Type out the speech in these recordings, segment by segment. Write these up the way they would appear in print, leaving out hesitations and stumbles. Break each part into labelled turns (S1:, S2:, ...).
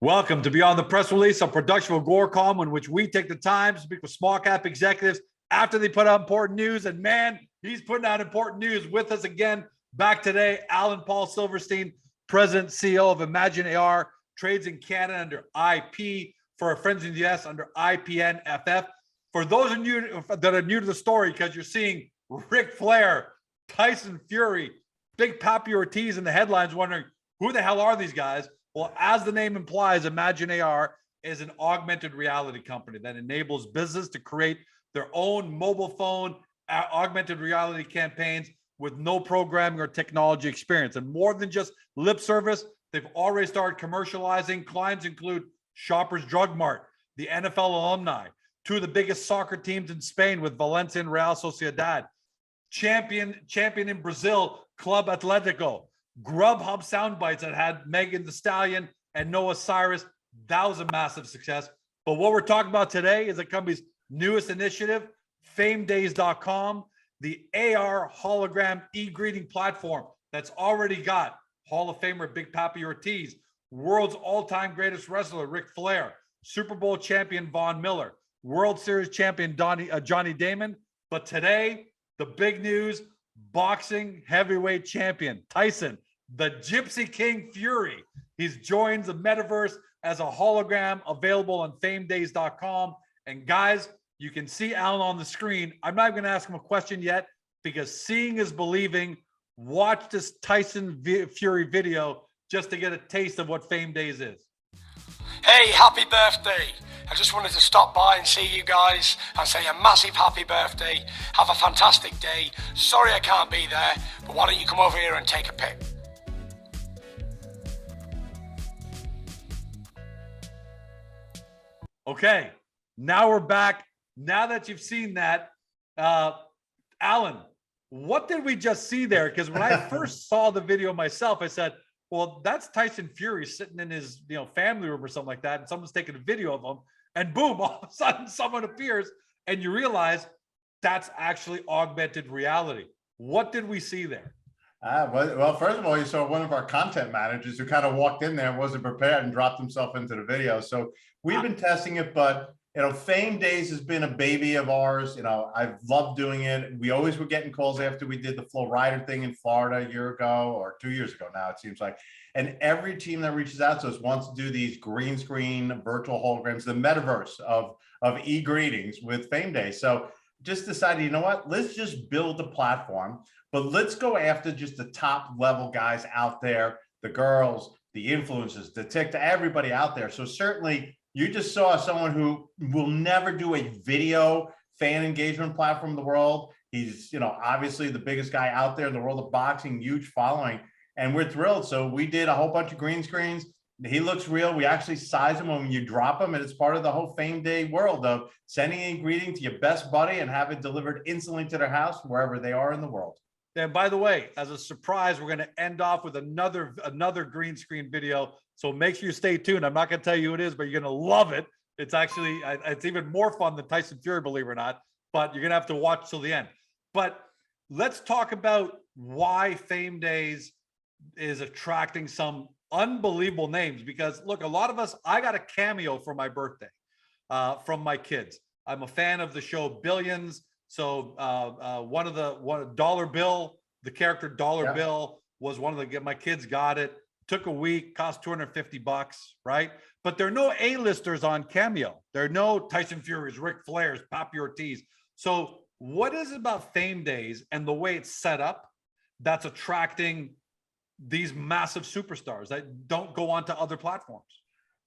S1: Welcome to Beyond the Press Release, a production of Agoracom, in which we take the time to speak with small cap executives after they put out important news. And man, he's putting out important news. With us again, back today, Alan Paul Silverstein, President CEO of ImagineAR, trades in Canada under IP, for our friends in the US under IPNFF. For those of you that are new to the story, because you're seeing Ric Flair, Tyson Fury, Big Pappi Ortiz in the headlines, wondering who the hell are these guys? Well, as the name implies, ImagineAR is an augmented reality company that enables business to create their own mobile phone augmented reality campaigns with no programming or technology experience. And more than just lip service, they've already started commercializing. Clients include Shoppers Drug Mart, the NFL Alumni, two of the biggest soccer teams in Spain with Valencia and Real Sociedad, champion in Brazil, Club Atletico, Grubhub sound bites that had Megan Thee Stallion and Noah Cyrus. That was a massive success. But what we're talking about today is the company's newest initiative, FameDays.com, the AR hologram e-greeting platform that's already got Hall of Famer Big Pappi Ortiz, world's all-time greatest wrestler Ric Flair, Super Bowl champion Von Miller, World Series champion Johnny Damon. But today, the big news, boxing heavyweight champion Tyson, the Gypsy King Fury. He's joined the Metaverse as a hologram, available on FameDays.com. And guys, you can see Alan on the screen. I'm not going to ask him a question yet, because seeing is believing. Watch this Tyson Fury video just to get a taste of what FameDays is.
S2: Hey, happy birthday. I just wanted to stop by and see you guys and say a massive happy birthday. Have a fantastic day. Sorry I can't be there, but why don't you come over here and take a pic?
S1: Okay, now we're back. Now that you've seen that, Alan, what did we just see there? Because when I first saw the video myself, I said, well, that's Tyson Fury sitting in his family room or something like that, and someone's taking a video of him, and boom, all of a sudden someone appears, and you realize that's actually augmented reality. What did we see there?
S3: Well, first of all, you saw one of our content managers who kind of walked in there and wasn't prepared and dropped himself into the video. So we've been testing it, but FameDays has been a baby of ours. I've loved doing it. We always were getting calls after we did the Flow Rider thing in Florida a year ago, or 2 years ago now, it seems like. And every team that reaches out to us wants to do these green screen virtual holograms, the metaverse of e-greetings with FameDays. So just decided, you know what, let's just build a platform, but let's go after just the top level guys out there, the girls, the influencers, the TikTok, everybody out there. So certainly you just saw someone who will never do a video fan engagement platform in the world. He's, obviously the biggest guy out there in the world of boxing, huge following, and we're thrilled. So we did a whole bunch of green screens. He looks real. We actually size him when you drop him, and it's part of the whole Fame Day world of sending a greeting to your best buddy and have it delivered instantly to their house wherever they are in the world.
S1: And by the way, as a surprise, we're going to end off with another green screen video. So make sure you stay tuned. I'm not going to tell you who it is, but you're going to love it. It's actually, it's even more fun than Tyson Fury, believe it or not, but you're going to have to watch till the end. But let's talk about why FameDays is attracting some unbelievable names, because look, a lot of us, I got a Cameo for my birthday from my kids. I'm a fan of the show Billions. So one Dollar Bill, the character Dollar Bill was one of my kids got it. Took a week, cost $250, right? But there are no A-listers on Cameo. There are no Tyson Fury's, Ric Flair's, Pappi Ortiz. So what is it about FameDays and the way it's set up that's attracting these massive superstars that don't go on to other platforms?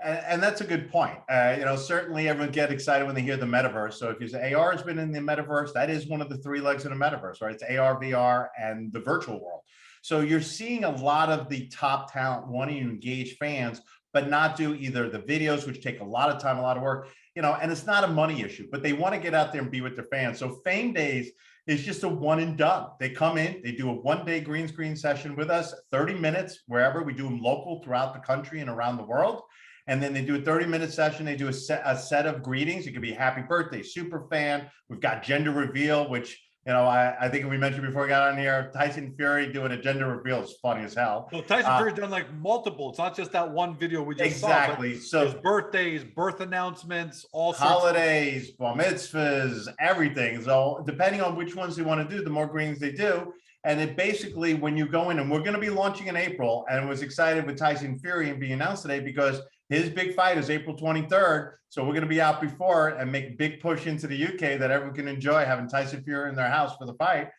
S3: And that's a good point. Certainly everyone get excited when they hear the metaverse. So if you say AR has been in the metaverse, that is one of the three legs in the metaverse, right? It's AR, VR, and the virtual world. So you're seeing a lot of the top talent wanting to engage fans, but not do either the videos, which take a lot of time, a lot of work, and it's not a money issue, but they want to get out there and be with their fans. So FameDays is just a one and done. They come in, they do a one-day green screen session with us, 30 minutes, wherever. We do them local throughout the country and around the world. And then they do a 30-minute session. They do a set of greetings. It could be happy birthday, super fan. We've got gender reveal, which I think we mentioned before we got on here, Tyson Fury doing a gender reveal is funny as hell.
S1: So Tyson Fury's done like multiple. It's not just that one video we just
S3: exactly.
S1: saw. But
S3: so
S1: there's birthdays, birth announcements, all
S3: holidays, bar mitzvahs, everything. So depending on which ones they want to do, the more greetings they do. And it basically, when you go in, and we're going to be launching in April, and was excited with Tyson Fury and being announced today because his big fight is April 23rd. So we're going to be out before and make a big push into the UK that everyone can enjoy having Tyson Fury in their house for the fight.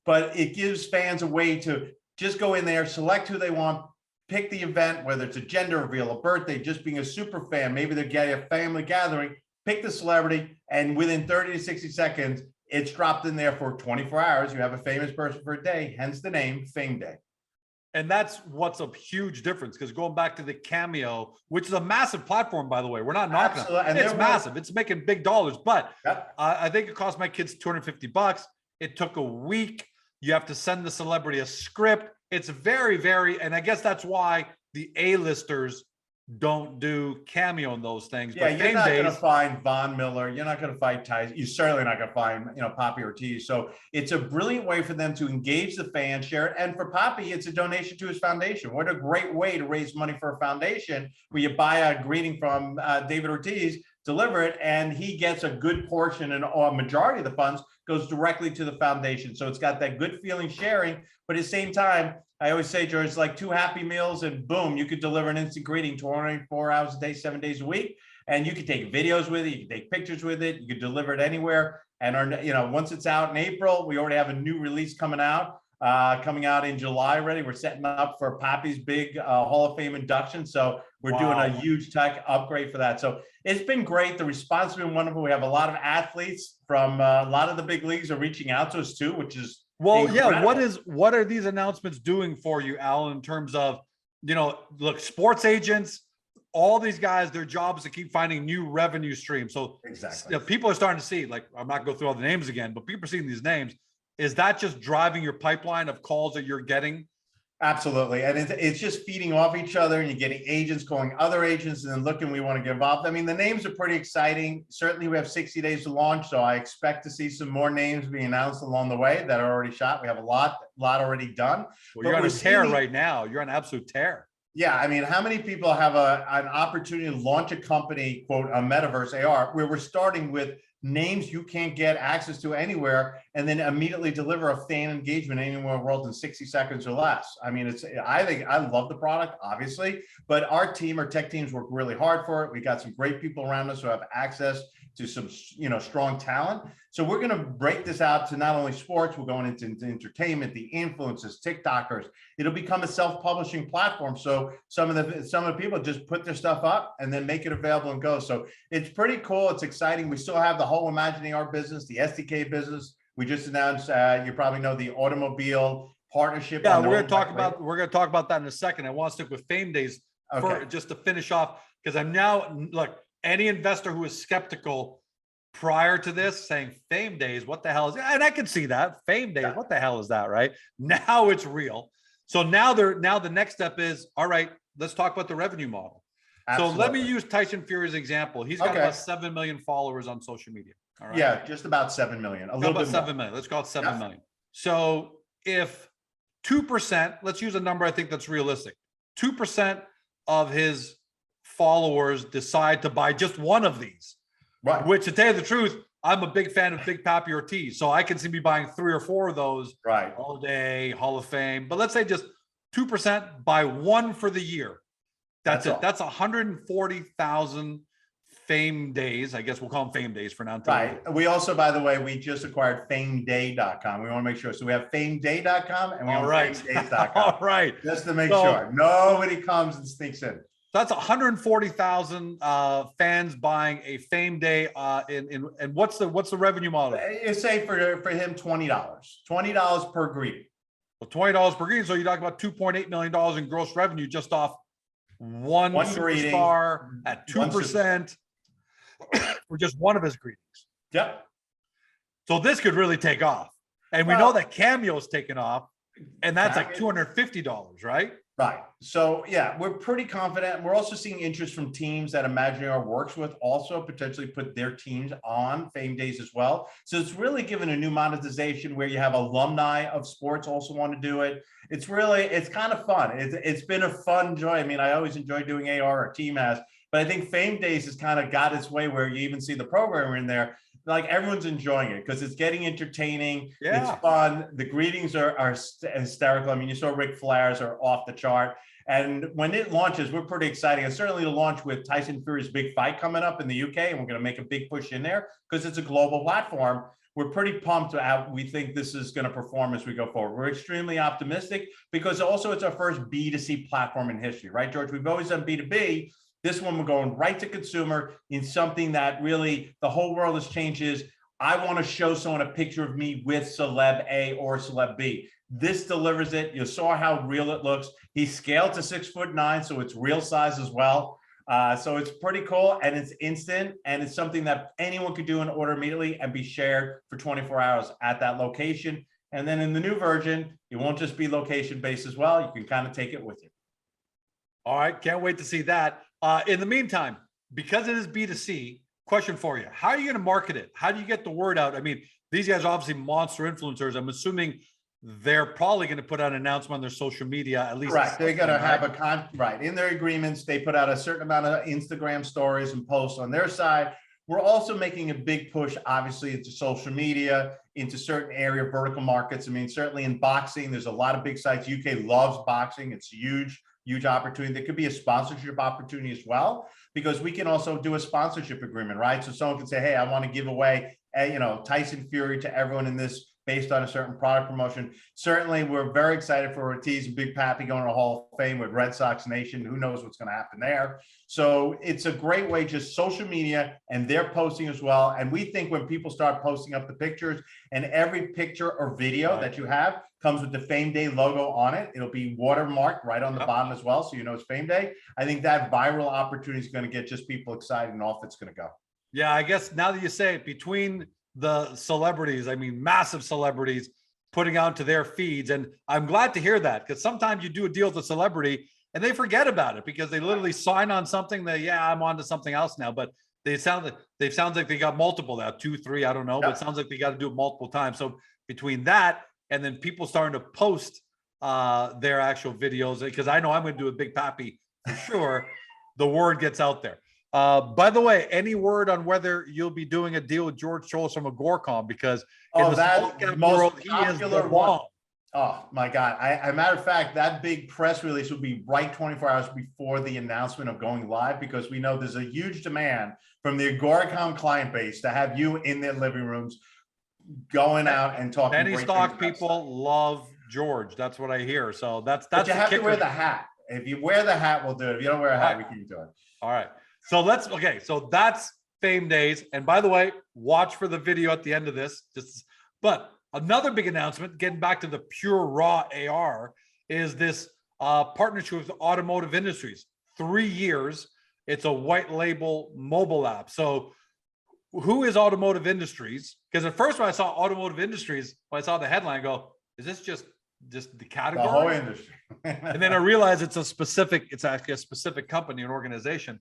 S3: But it gives fans a way to just go in there, select who they want, pick the event, whether it's a gender reveal, a birthday, just being a super fan, maybe they're getting a family gathering, pick the celebrity, and within 30 to 60 seconds, it's dropped in there for 24 hours. You have a famous person for a day, hence the name Fame Day.
S1: And that's what's a huge difference, because going back to the Cameo, which is a massive platform, by the way, we're not knocking it. It's massive. It's making big dollars, but I think it cost my kids $250. It took a week. You have to send the celebrity a script. It's very, very, and I guess that's why the A-listers don't do Cameo in those things.
S3: Yeah, you're not going to find Von Miller. You're not going to find Tyson. You're certainly not going to find, Pappi Ortiz. So it's a brilliant way for them to engage the fans, share it. And for Pappi, it's a donation to his foundation. What a great way to raise money for a foundation where you buy a greeting from David Ortiz, deliver it, and he gets a good portion, and a majority of the funds goes directly to the foundation. So it's got that good feeling sharing, but at the same time, I always say, George, it's like 2 Happy Meals and boom, you could deliver an instant greeting 24 hours a day, 7 days a week. And you could take videos with it. You can take pictures with it. You could deliver it anywhere. And once it's out in April, we already have a new release coming out in July already. We're setting up for Pappi's big Hall of Fame induction. So we're doing a huge tech upgrade for that. So it's been great. The response has been wonderful. We have a lot of athletes from a lot of the big leagues are reaching out to us too, which is incredible.
S1: Yeah. What are these announcements doing for you, Alan, in terms of, look, sports agents, all these guys, their job is to keep finding new revenue streams. So
S3: exactly,
S1: people are starting to see, like, I'm not going to go through all the names again, but people are seeing these names. Is that just driving your pipeline of calls that you're getting?
S3: Absolutely. And it's just feeding off each other, and you're getting agents calling other agents and then looking, we want to get involved. I mean, the names are pretty exciting. Certainly we have 60 days to launch. So I expect to see some more names being announced along the way that are already shot. We have a lot already done.
S1: Well, you're on a tear right now. You're on an absolute tear.
S3: Yeah. I mean, how many people have an opportunity to launch a company, quote, a Metaverse AR, where we're starting with names you can't get access to anywhere, and then immediately deliver a fan engagement anywhere in the world in 60 seconds or less. I mean, I love the product, obviously, but our tech teams work really hard for it. We got some great people around us who have access to some, strong talent. So we're going to break this out to not only sports, we're going into entertainment, the influencers, TikTokers. It'll become a self-publishing platform. So some of the people just put their stuff up and then make it available and go. So it's pretty cool. It's exciting. We still have the whole ImagineAR business, the SDK business. We just announced, you probably know, the automobile partnership.
S1: Yeah, we're going to talk about that in a second. I want to stick with FameDays just to finish off, because I'm now, look, any investor who is skeptical prior to this saying FameDays, what the hell is it? And I can see that. FameDays, what the hell is that, right? Now it's real. So now the next step is, all right, let's talk about the revenue model. Absolutely. So let me use Tyson Fury as an example. He's got about 7 million followers on social media. All right.
S3: Yeah, just about 7 million. A little bit
S1: 7 million. Let's call it 7 million. So if 2%, let's use a number I think that's realistic. 2% of his followers decide to buy just one of these, right? Which, to tell you the truth, I'm a big fan of Big Pappi Ortiz, so I can see me buying 3 or 4 of those, right, all day, Hall of Fame. But let's say just 2% buy one for the year. That's it. That's 140,000 Fame Days. I guess we'll call them Fame Days for now.
S3: Right. We also, by the way, we just acquired FameDay.com. We want to make sure. So we have FameDay.com and we have FameDays.com.
S1: All right.
S3: Just to make sure nobody comes and sneaks in.
S1: That's 140,000 fans buying a Fame Day. And what's the revenue model?
S3: You say for him $20 per greeting.
S1: Well, $20 per greeting. So you're talking about $2.8 million in gross revenue just off one superstar at 2% for just one of his greetings.
S3: Yep.
S1: So this could really take off, and we know that Cameo's taken off, and that's like $250, right?
S3: Right. So yeah, we're pretty confident. We're also seeing interest from teams that ImagineAR works with also potentially put their teams on FameDays as well. So it's really given a new monetization where you have alumni of sports also want to do it. It's kind of fun. It's been a fun joy. I mean, I always enjoy doing AR, our team has, but I think FameDays has kind of got its way where you even see the programmer in there. Like everyone's enjoying it because it's getting entertaining.
S1: Yeah.
S3: It's fun. The greetings are hysterical. I mean, you saw Ric Flair's are off the chart. And when it launches, we're pretty excited. And certainly to launch with Tyson Fury's big fight coming up in the UK, and we're going to make a big push in there because it's a global platform. We're pretty pumped out. We think this is going to perform as we go forward. We're extremely optimistic because also it's our first B2C platform in history, right, George? We've always done B2B. This one, we're going right to consumer in something that really the whole world has changed is I want to show someone a picture of me with celeb A or celeb B. This delivers it. You saw how real it looks. He scaled to 6'9", so it's real size as well. So it's pretty cool and it's instant and it's something that anyone could do and order immediately and be shared for 24 hours at that location. And then in the new version, it won't just be location based as well. You can kind of take it with you.
S1: All right. Can't wait to see that. In the meantime, because it is B2C, question for you. How are you going to market it? How do you get the word out? I mean, these guys are obviously monster influencers. I'm assuming they're probably going to put out an announcement on their social media, at least.
S3: Right. They're going to have right. In their agreements, they put out a certain amount of Instagram stories and posts on their side. We're also making a big push, obviously, into social media, into certain area vertical markets. I mean, certainly in boxing, there's a lot of big sites. UK loves boxing. It's huge opportunity. There could be a sponsorship opportunity as well, because we can also do a sponsorship agreement, right? So someone can say, hey, I want to give away, Tyson Fury to everyone in this based on a certain product promotion. Certainly, we're very excited for Ortiz and Big Pappi going to Hall of Fame with Red Sox Nation. Who knows what's going to happen there? So it's a great way, just social media, and they're posting as well. And we think when people start posting up the pictures, and every picture or video that you have comes with the FameDay logo on it, it'll be watermarked right on the bottom as well, so you know it's FameDay. I think that viral opportunity is going to get just people excited, and off it's going to go.
S1: Yeah, I guess now that you say it, between the celebrities, I mean, massive celebrities putting out to their feeds. And I'm glad to hear that, because sometimes you do a deal with a celebrity and they forget about it because they literally sign on something that, yeah, I'm on to something else now. But they sound like they got multiple now, 2, 3, I don't know, but it sounds like they got to do it multiple times. So between that and then people starting to post their actual videos, because I know I'm going to do a Big Pappi for sure, the word gets out there. By the way, any word on whether you'll be doing a deal with George Scholes from Agoracom? Because in the small cap world, he is the bomb.
S3: Oh my God. As a matter of fact, that big press release will be right 24 hours before the announcement of going live, because we know there's a huge demand from the Agoracom client base to have you in their living rooms going out and talking.
S1: Penny stock people love George. That's what I hear. So that's
S3: but you have to wear the hat. If you wear the hat, we'll do it. If you don't wear a hat, we can do it.
S1: All right. So so that's FameDays. And by the way, watch for the video at the end of this. But another big announcement, getting back to the pure raw AR, is this partnership with Automotive Industries. 3 years. It's a white label mobile app. So who is Automotive Industries? Because at first when I saw Automotive Industries, when I saw the headline, I go, is this just the category?
S3: The whole industry.
S1: And then I realized it's actually a specific company, an organization.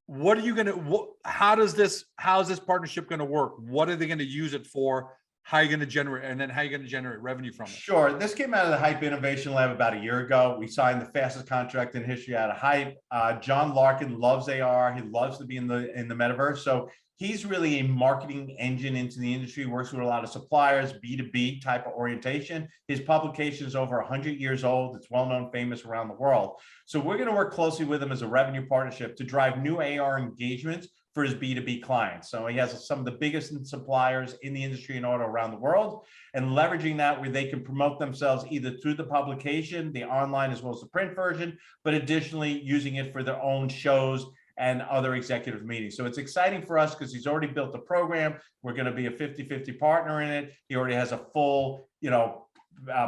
S1: What are you going to, how is this partnership going to work? What are they going to use it for? How are you going to generate, and then how are you going to generate revenue from it?
S3: Sure. This came out of the Hype Innovation Lab about a year ago. We signed the fastest contract in history out of Hype. John Larkin loves AR. He loves to be in the Metaverse. So he's really a marketing engine into the industry, works with a lot of suppliers, B2B type of orientation. His publication is over 100 years old. It's well-known, famous around the world. So we're going to work closely with him as a revenue partnership to drive new AR engagements for his B2B clients. So he has some of the biggest suppliers in the industry and auto around the world, and leveraging that where they can promote themselves either through the publication, the online, as well as the print version, but additionally using it for their own shows and other executive meetings. So it's exciting for us because he's already built a program. We're going to be a 50-50 partner in it. He already has a full,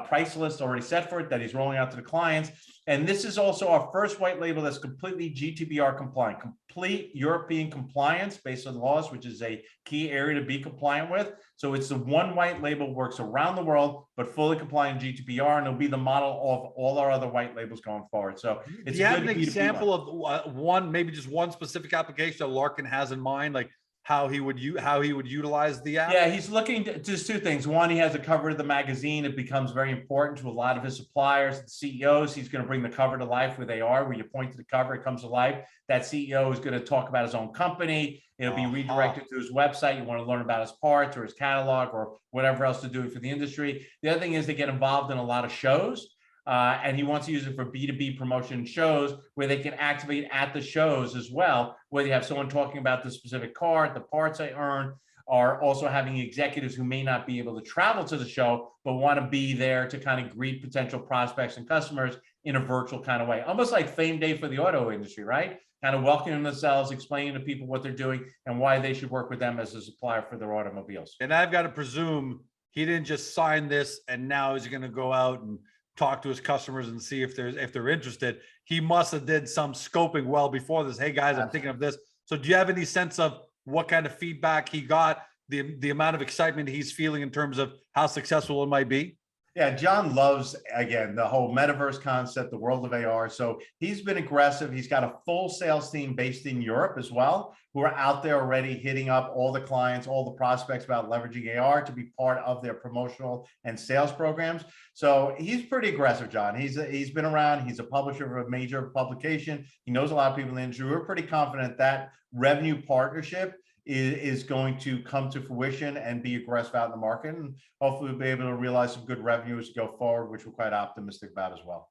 S3: price list already set for it that he's rolling out to the clients. And this is also our first white label that's completely GDPR compliant, complete European compliance based on laws, which is a key area to be compliant with. So it's the one white label, works around the world, but fully compliant GDPR, and it'll be the model of all our other white labels going forward. So it's
S1: Do you have
S3: good
S1: an
S3: B2B
S1: example of one, maybe just one specific application that Larkin has in mind, like how he would utilize the app?
S3: Yeah, he's looking to just two things. One, he has a cover of the magazine. It becomes very important to a lot of his suppliers, the CEOs. He's going to bring the cover to life with AR, where you point to the cover, it comes to life. That CEO is going to talk about his own company. It'll be redirected to his website. You want to learn about his parts or his catalog or whatever else to do for the industry. The other thing is they get involved in a lot of shows. And he wants to use it for B2B promotion shows where they can activate at the shows as well, where you have someone talking about the specific car, the parts they earn, or also having executives who may not be able to travel to the show, but want to be there to kind of greet potential prospects and customers in a virtual kind of way. Almost like Fame Day for the auto industry, right? Kind of welcoming themselves, explaining to people what they're doing and why they should work with them as a supplier for their automobiles.
S1: And I've got to presume he didn't just sign this and now he's going to go out and talk to his customers and see if they're interested. He must have did some scoping well before this. Hey guys, I'm thinking of this. So do you have any sense of what kind of feedback he got, the amount of excitement he's feeling in terms of how successful it might be?
S3: Yeah, John loves, again, the whole metaverse concept, the world of AR. So he's been aggressive. He's got a full sales team based in Europe as well, who are out there already hitting up all the clients, all the prospects about leveraging AR to be part of their promotional and sales programs. So he's pretty aggressive, John. He's been around. He's a publisher of a major publication. He knows a lot of people in the industry. We're pretty confident that revenue partnership is going to come to fruition and be aggressive out in the market. And hopefully we'll be able to realize some good revenue as we go forward, which we're quite optimistic about as well.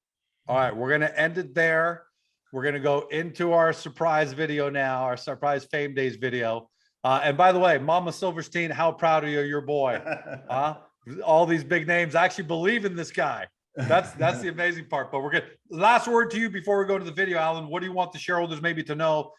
S1: All right, we're going to end it there. We're going to go into our surprise video now, our surprise Fame Days video. And by the way, Mama Silverstein, how proud are you of your boy? All these big names actually believe in this guy. That's the amazing part. But we're good. Last word to you before we go to the video, Alan. What do you want the shareholders maybe to know,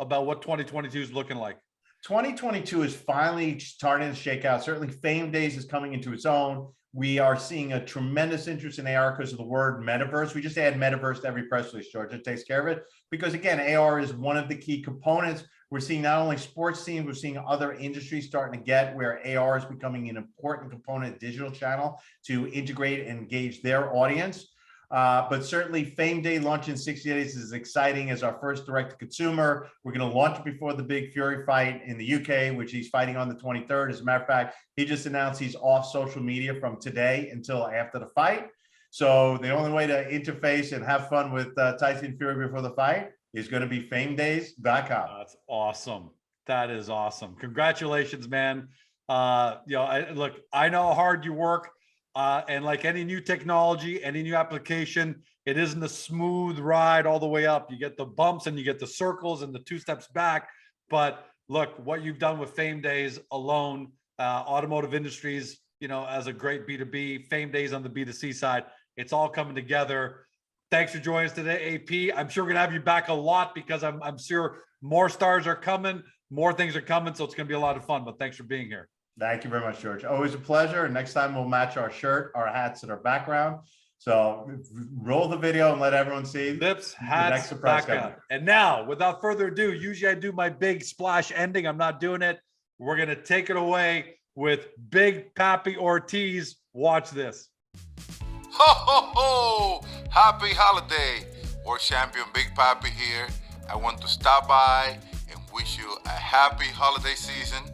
S1: about what 2022 is looking like?
S3: 2022 is finally starting to shake out. Certainly Fame Days is coming into its own. We are seeing a tremendous interest in AR because of the word metaverse. We just add metaverse to every press release, George. It takes care of it because, again, AR is one of the key components. We're seeing not only sports teams, we're seeing other industries starting to get where AR is becoming an important component, digital channel to integrate and engage their audience. But certainly Fame Day launch in 60 days is exciting as our first direct to consumer. We're going to launch it before the big Fury fight in the UK, which he's fighting on the 23rd. As a matter of fact, he just announced he's off social media from today until after the fight. So the only way to interface and have fun with Tyson Fury before the fight is going to be FameDays.com.
S1: That's awesome. That is awesome. Congratulations, man. Look, I know how hard you work. And like any new technology, any new application, it isn't a smooth ride all the way up. You get the bumps and you get the circles and the 2 steps back. But look, what you've done with Fame Days alone, automotive industries, as a great B2B, Fame Days on the B2C side, it's all coming together. Thanks for joining us today, AP. I'm sure we're gonna have you back a lot because I'm sure more stars are coming, more things are coming. So it's gonna be a lot of fun, but thanks for being here.
S3: Thank you very much, George. Always a pleasure. And next time we'll match our shirt, our hats, and our background. So roll the video and let everyone see
S1: Lips, hats, background. And now, without further ado, usually I do my big splash ending. I'm not doing it. We're going to take it away with Big Pappi Ortiz. Watch this.
S4: Ho, ho, ho! Happy holiday. World champion Big Pappi here. I want to stop by and wish you a happy holiday season.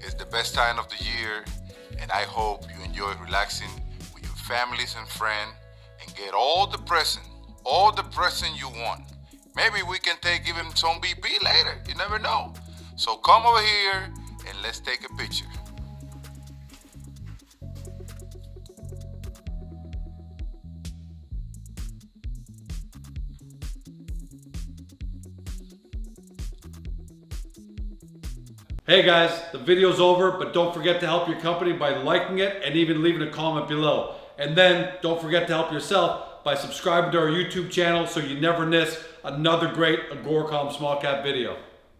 S4: It's the best time of the year, and I hope you enjoy relaxing with your families and friends and get all the present you want. Maybe we can take even some BP later. You never know. So come over here and let's take a picture.
S1: Hey guys, the video's over, but don't forget to help your company by liking it and even leaving a comment below. And then don't forget to help yourself by subscribing to our YouTube channel so you never miss another great Agoracom small cap video.